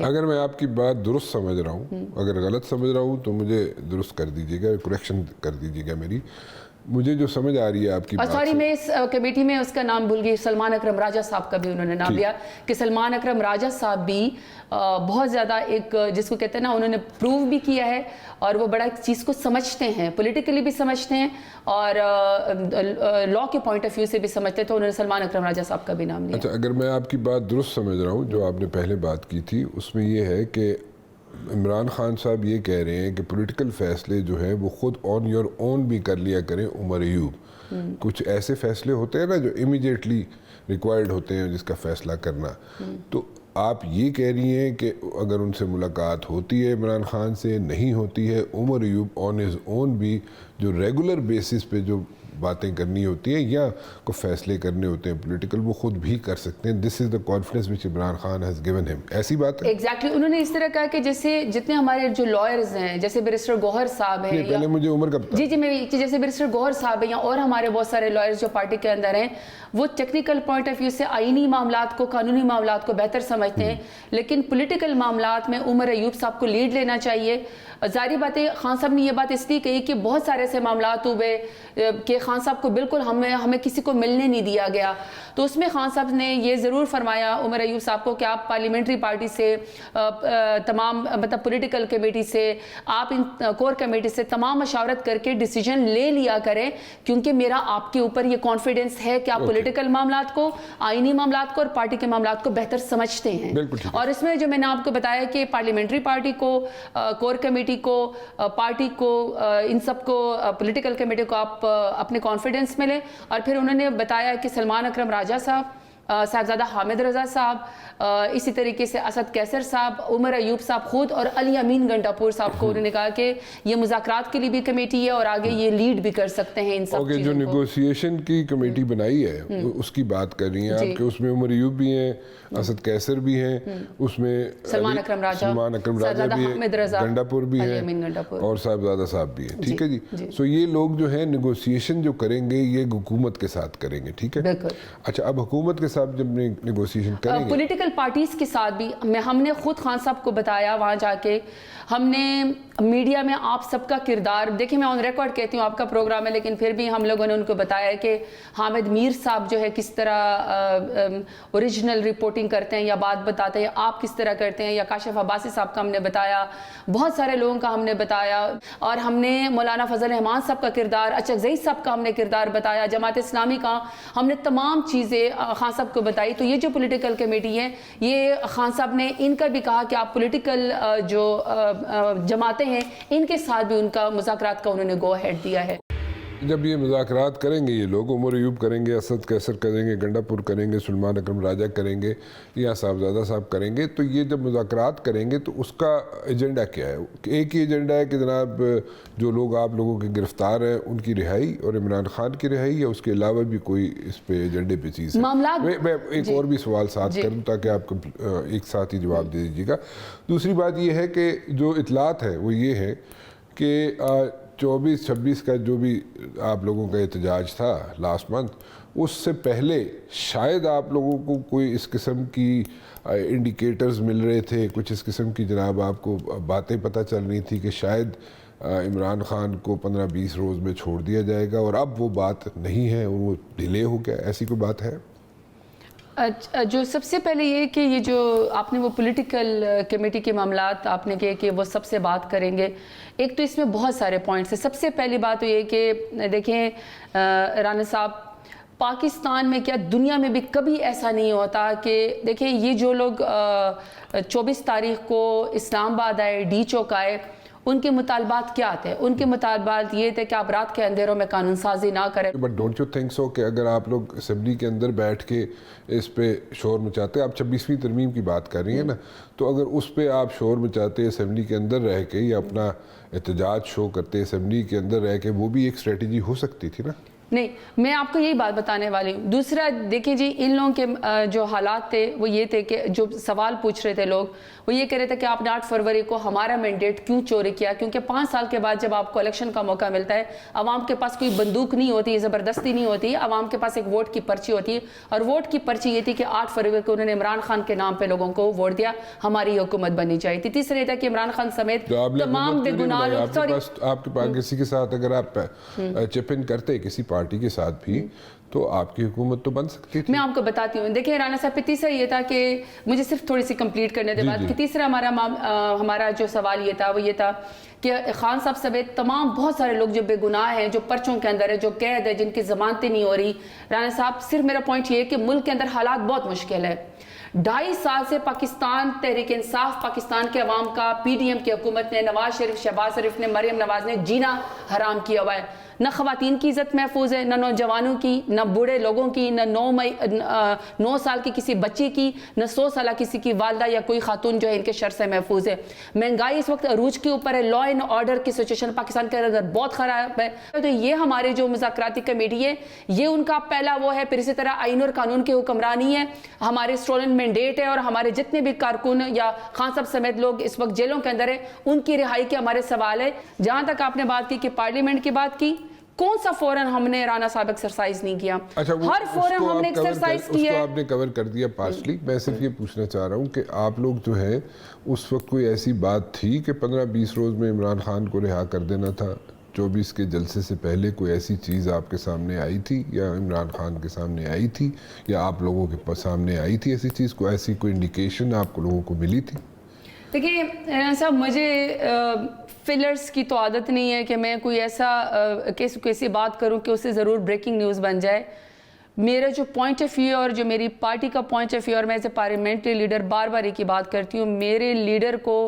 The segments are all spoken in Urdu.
اگر میں آپ کی بات درست سمجھ رہا ہوں، اگر غلط سمجھ رہا ہوں تو مجھے درست کر دیجیے گا، کریکشن کر دیجیے گا میری. مجھے جو سمجھ آ رہی ہے آپ کی بات سوری میں اس کمیٹی میں اس کا نام بھول گئی، سلمان اکرم راجہ صاحب کا بھی انہوں نے نام لیا کہ سلمان اکرم راجہ صاحب بھی بہت زیادہ ایک جس کو کہتے ہیں نا، انہوں نے پروو بھی کیا ہے اور وہ بڑا ایک چیز کو سمجھتے ہیں، پولیٹیکلی بھی سمجھتے ہیں اور لا کے پوائنٹ آف ویو سے بھی سمجھتے ہیں، تو انہوں نے سلمان اکرم راجہ صاحب کا بھی نام لیا. اچھا، اگر میں آپ کی بات درست سمجھ رہا ہوں، جو آپ نے پہلے بات کی تھی اس میں یہ ہے کہ عمران خان صاحب یہ کہہ رہے ہیں کہ پولیٹیکل فیصلے جو ہیں وہ خود آن یور اون بھی کر لیا کریں عمر ایوب. کچھ ایسے فیصلے ہوتے ہیں نا جو امیڈیٹلی ریکوائرڈ ہوتے ہیں جس کا فیصلہ کرنا. تو آپ یہ کہہ رہی ہیں کہ اگر ان سے ملاقات ہوتی ہے عمران خان سے، نہیں ہوتی ہے، Omar Ayub on his own بھی جو ریگولر بیسس پہ جو باتیں کرنی ہوتی ہیں یا کو فیصلے کرنے ہوتے ہیں پولیٹیکل، وہ خود بھی کر سکتے ہیں. This is the confidence which Imran Khan has given him. ایسی بات ہے؟ ایگزیکٹلی انہوں نے اس طرح کہا کہ جیسے جتنے ہمارے جو لائرز ہیں، جیسے بیرسٹر گوہر صاحب ہیں، پہلے مجھے عمر کا بتا. جی میں جیسے بیرسٹر گوہر صاحب ہیں یا اور ہمارے بہت سارے لائرز جو پارٹی کے اندر ہیں، وہ ٹیکنیکل پوائنٹ آف ویو سے آئینی معاملات کو، قانونی معاملات کو بہتر سمجھتے ہیں، لیکن پولیٹیکل معاملات میں عمر ایوب صاحب کو لیڈ لینا چاہیے. ظاہری بات ہے خان صاحب نے یہ بات اس لیے کہی کہ بہت سارے ایسے معاملات ہوئے کہ خان صاحب کو بالکل ہمیں کسی کو ملنے نہیں دیا گیا. تو اس میں خان صاحب نے یہ ضرور فرمایا عمر ایوب صاحب کو کہ آپ پارلیمنٹری پارٹی سے، تمام مطلب پولیٹیکل کمیٹی سے، آپ ان کور کمیٹی سے تمام مشاورت کر کے ڈیسیجن لے لیا کریں، کیونکہ میرا آپ کے اوپر یہ کانفیڈنس ہے کہ آپ پولیٹیکل معاملات کو، آئینی معاملات کو اور پارٹی کے معاملات کو بہتر سمجھتے ہیں. اور اس میں جو میں نے آپ کو بتایا کہ پارلیمنٹری پارٹی کو، کور کمیٹی کو، پارٹی کو، ان سب کو، پولیٹیکل کمیٹی کو آپ اپنے کانفیڈنس میں لیں. اور پھر انہوں نے بتایا کہ سلمان اکرم راجہ صاحب، صاحبزادہ حامد رضا صاحب، اسی طریقے سے اسد کیسر صاحب، عمر ایوب صاحب خود اور علی امین گنڈاپور صاحب کو انہوں نے کہا کہ یہ مذاکرات کے لیے بھی کمیٹی ہے اور آگے یہ لیڈ بھی کر سکتے ہیں ان سب چیزوں جو کو. نیگوسیشن کی کمیٹی بنائی ہے اس کی بات کر رہی ہیں آپ کہ اس میں عمر ایوب بھی ہیں، اسد کیسر بھی ہیں، اس میں سلمان اکرم راجہ بھی ہے، گنڈاپور بھی ہے اور صاحبزادہ صاحب بھی ہیں. ٹھیک ہے جی. سو یہ لوگ جو ہیں نیگوسیشن جو کریں گے یہ حکومت کے ساتھ کریں گے. ٹھیک ہے. اچھا، اب حکومت کے ساتھ جب نیگوسیشن کریں گے پولیٹیکل پارٹیز کے ساتھ بھی ہم نے خود خان صاحب کو بتایا وہاں جا کے، ہم نے میڈیا میں آپ سب کا کردار دیکھیں، میں آن ریکارڈ کہتی ہوں آپ کا پروگرام ہے، لیکن پھر بھی ہم لوگوں نے ان کو بتایا کہ حامد میر صاحب جو ہے کس طرح اوریجنل رپورٹنگ کرتے ہیں یا بات بتاتے ہیں، آپ کس طرح کرتے ہیں، یا کاشف عباسی صاحب کا ہم نے بتایا، بہت سارے لوگوں کا ہم نے بتایا. اور ہم نے مولانا فضل رحمان صاحب کا کردار، اچکزئی صاحب کا ہم نے کردار بتایا، جماعت اسلامی کا، ہم نے تمام چیزیں خان صاحب کو بتائی. تو یہ جو پولیٹیکل کمیٹی ہے، یہ خان صاحب نے ان کا بھی کہا کہ آپ پولیٹیکل جو جماعتیں ہیں ان کے ساتھ بھی ان کا مذاکرات کا انہوں نے گو ہیڈ دیا ہے. جب یہ مذاکرات کریں گے، یہ لوگ عمر ایوب کریں گے، اسد کیسر کریں گے، گنڈاپور کریں گے، سلمان اکرم راجہ کریں گے یا صاحبزادہ صاحب کریں گے، تو یہ جب مذاکرات کریں گے تو اس کا ایجنڈا کیا ہے؟ ایک ہی ایجنڈا ہے کہ جناب جو لوگ آپ لوگوں کے گرفتار ہیں ان کی رہائی اور عمران خان کی رہائی، یا اس کے علاوہ بھی کوئی اس پہ ایجنڈے پہ چیز ہے؟ میں ایک اور بھی سوال ساتھ کروں تاکہ آپ ایک ساتھ ہی جواب دے دیجیے گا. دوسری بات یہ ہے کہ جو اطلاعات ہے وہ یہ ہے کہ 24-26 کا جو بھی آپ لوگوں کا احتجاج تھا لاسٹ منتھ، اس سے پہلے شاید آپ لوگوں کو کوئی اس قسم کی انڈیکیٹرز مل رہے تھے، کچھ اس قسم کی جناب آپ کو باتیں پتہ چل رہی تھی کہ شاید عمران خان کو 15-20 روز میں چھوڑ دیا جائے گا، اور اب وہ بات نہیں ہے اور وہ ڈیلے ہو گیا. ایسی کوئی بات ہے؟ جو سب سے پہلے یہ کہ یہ جو آپ نے وہ پولیٹیکل کمیٹی کے معاملات آپ نے کہے کہ وہ سب سے بات کریں گے، ایک تو اس میں بہت سارے پوائنٹس ہیں. سب سے پہلی بات تو یہ کہ دیکھیں رانا صاحب، پاکستان میں کیا دنیا میں بھی کبھی ایسا نہیں ہوتا کہ دیکھیں یہ جو لوگ 24 تاریخ کو اسلام آباد آئے، ڈی چوک آئے، ان کے مطالبات کیا تھے؟ ان کے مطالبات یہ تھے کہ آپ رات کے اندھیروں میں قانون سازی نہ کریں. But don't you think so کہ اگر آپ لوگ اسمبلی کے اندر بیٹھ کے اس پہ شور مچاتے، آپ 26ویں ترمیم کی بات کر رہی ہیں نا، تو اگر اس پہ آپ شور مچاتے اسمبلی کے اندر رہ کے یا اپنا احتجاج شو کرتے اسمبلی کے اندر رہ کے، وہ بھی ایک اسٹریٹجی ہو سکتی تھی نا؟ نہیں، میں آپ کو یہی بات بتانے والی ہوں. دوسرا دیکھیں جی، ان لوگوں کے جو حالات تھے وہ یہ تھے کہ جو سوال پوچھ رہے تھے لوگ وہ یہ کہہ رہے تھے کہ آپ نے 8 فروری کو ہمارا مینڈیٹ کیوں چوری کیا؟ کیونکہ 5 سال کے بعد جب آپ کو الیکشن کا موقع ملتا ہے، عوام کے پاس کوئی بندوق نہیں ہوتی، زبردستی نہیں ہوتی، عوام کے پاس ایک ووٹ کی پرچی ہوتی ہے، اور ووٹ کی پرچی یہ تھی کہ 8 فروری کو انہوں نے عمران خان کے نام پہ لوگوں کو ووٹ دیا، ہماری حکومت بننی چاہیے تھی. تیسرا یہ تھا کہ عمران خان سمیت تمام بے گناہ لوگ، آپ کے پاس کسی کے ساتھ اگر آپ چپ ان کرتے کسی پارٹی کے ساتھ بھی تو آپ کی حکومت تو بن سکتی تھی. میں آپ کو بتاتی ہوں. دیکھیں رانا صاحب پہ تیسرا یہ تھا کہ مجھے صرف تھوڑی سی کمپلیٹ کرنے دے بعد کہ تیسرا ہمارا جو سوال یہ تھا وہ یہ تھا کہ خان صاحب سمیت تمام بہت سارے لوگ جو بے گناہ ہیں، جو پرچوں کے اندر ہے، جو قید ہے، جن کی ضمانتیں نہیں ہو رہی. رانا صاحب صرف میرا پوائنٹ یہ ہے کہ ملک کے اندر حالات بہت مشکل ہے. 2.5 سال سے پاکستان تحریک انصاف پاکستان کے عوام کا، پی ڈی ایم کی حکومت نے، نواز شریف، شہباز شریف نے، مریم نواز نے جینا حرام کیا ہوا ہے. نہ خواتین کی عزت محفوظ ہے، نہ نوجوانوں کی، نہ بوڑھے لوگوں کی، نہ 9 سال کی کسی بچی کی، نہ 100 سالہ کسی کی والدہ یا کوئی خاتون جو ہے ان کے شر سے محفوظ ہے. مہنگائی اس وقت عروج کے اوپر ہے. لا اینڈ آرڈر کی سچویشن پاکستان کے اندر بہت خراب ہے. تو یہ ہمارے جو مذاکراتی کمیٹی ہے، یہ ان کا پہلا وہ ہے. پھر اسی طرح آئین اور قانون کی حکمرانی ہے، ہمارے اسٹولن مینڈیٹ ہے، اور ہمارے جتنے بھی کارکن یا خان صاحب سمیت لوگ اس وقت جیلوں کے اندر ہیں، ان کی رہائی کے ہمارے سوال ہے. جہاں تک آپ نے بات کی کہ پارلیمنٹ کی بات کی، کون سا فورن ہم نے رانا صاحب ایکسرسائز نہیں کیا؟ ہر فورن ہم نے ایکسرسائز کیا ہے. آپ نے کور کر دیا پارشلی. میں صرف یہ پوچھنا چاہ رہا ہوں کہ آپ لوگ جو ہیں اس وقت کوئی ایسی بات تھی کہ 15-20 روز میں عمران خان کو رہا کر دینا تھا؟ 24 کے جلسے سے پہلے کوئی ایسی چیز آپ کے سامنے آئی تھی یا عمران خان کے سامنے آئی تھی یا آپ لوگوں کے سامنے آئی تھی ایسی چیز کو، ایسی کوئی انڈیکیشن آپ کو لوگوں کو ملی تھی؟ دیکھیے رانا صاحب، مجھے فلرز کی تو عادت نہیں ہے کہ میں کوئی ایسا کیسی بات کروں کہ اس سے ضرور بریکنگ نیوز بن جائے. میرا جو پوائنٹ آف ویو اور جو میری پارٹی کا پوائنٹ آف ویو، اور میں ایز اے پارلیمنٹری لیڈر بار بار ایک ہی بات کرتی ہوں، میرے لیڈر کو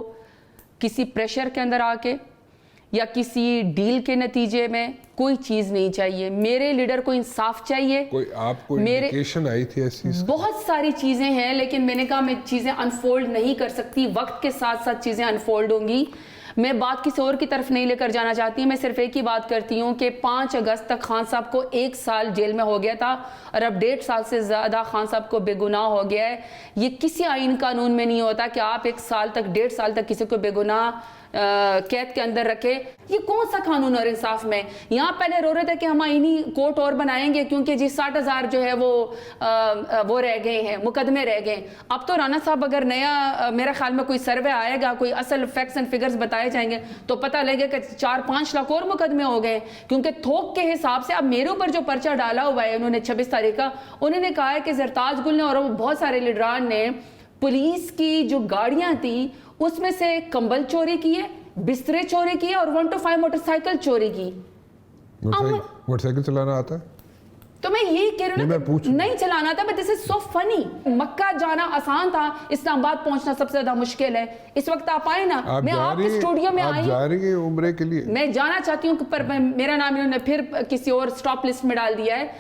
کسی پریشر کے اندر آ کے یا کسی ڈیل کے نتیجے میں کوئی چیز نہیں چاہیے. میرے لیڈر کو انصاف چاہیے. کوئی آپ کو انڈیکیشن آئی تھی ایسی؟ بہت ساری چیزیں ہیں، لیکن میں نے کہا میں چیزیں انفولڈ نہیں کر سکتی. وقت کے ساتھ ساتھ چیزیں انفولڈ ہوں گی. میں بات کسی اور کی طرف نہیں لے کر جانا چاہتی. میں صرف ایک ہی بات کرتی ہوں کہ 5 اگست تک خان صاحب کو 1 سال جیل میں ہو گیا تھا، اور اب 1.5 سال سے زیادہ خان صاحب کو بے گناہ ہو گیا ہے. یہ کسی آئین قانون میں نہیں ہوتا کہ آپ 1 سال تک 1.5 سال تک کسی کو بے گناہ قید کے اندر رکھے. یہ کون سا قانون اور انصاف میں؟ یہاں پہلے رو رہے تھے کہ ہم آئینی کورٹ اور بنائیں گے کیونکہ جی 60,000 جو ہے وہ رہ گئے ہیں، مقدمے رہ گئے. اب تو رانا صاحب اگر نیا میرا خیال میں کوئی سروے آئے گا، کوئی اصل فیکٹس اینڈ فگرز بتائے جائیں گے تو پتہ لگے کہ 4-5 لاکھ اور مقدمے ہو گئے. کیونکہ تھوک کے حساب سے اب میرے اوپر جو پرچہ ڈالا ہوا ہے انہوں نے 26 تاریخ کا، انہوں نے کہا ہے کہ زرتاج گل نے اور بہت سارے لیڈران نے پولیس کی جو گاڑیاں تھیں اس میں سے کمبل چوری کیے، بسترے چوری کیے، اور 1 to 5 موٹر سائیکل چوری کی. موٹر سائیکل چلانا آتا ہے؟ تو میں یہی کہہ رہی ہوں نہیں چلانا تھا. بٹ دس از سو فنی. مکہ جانا آسان تھا، اسلام آباد پہنچنا سب سے زیادہ مشکل ہے. اس وقت آپ آئے نا، میں آپ کے اسٹوڈیو میں آئی، جا رہی ہیں عمرے کے لیے؟ میں جانا چاہتی ہوں، پر میرا نام انہوں نے پھر کسی اور سٹاپ لسٹ میں ڈال دیا ہے.